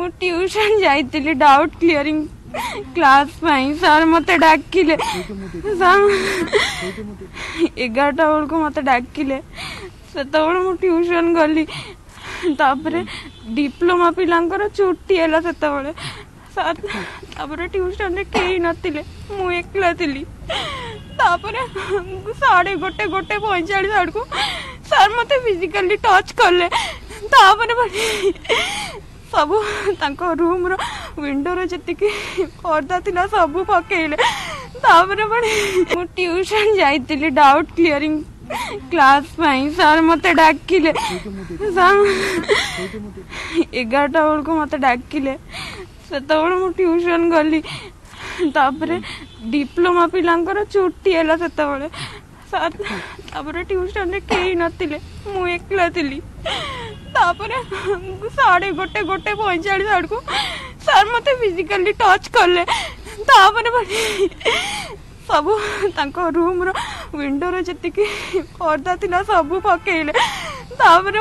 मु tuition जाइतिली doubt clearing class पाई sir मते डाकिले sir 11टा बेलू मते डाकिले से मु ट्यूशन गली तापरे डिप्लोमा पिलांकर छुट्टी है से तापरे ट्यूशन रे केही नथिले मु एकला थिली तापरे 1:45 आड़को सर मते फिजिकली टच कले तापरे सब तांको रूम रो विंडो रो जतिकी पर्दा थिला सब पकेइले तापरे मु ट्यूशन जाइतिली डाउट क्लियरिंग क्लास पाई सर मते डाकिले सर 11टा बेलू मते डाकिले से मु ट्यूशन गली तापरे डिप्लोमा पिलांकर छुट्टी है से ट्यूशन रे केही नथिले मु एकला थिली तापरे 1:45 आड़को सर मते फिजिकली टच कले तापरे सब तांको रूम रो विंडो रो जतिकी पर्दा थिला सब पकेइले तापरे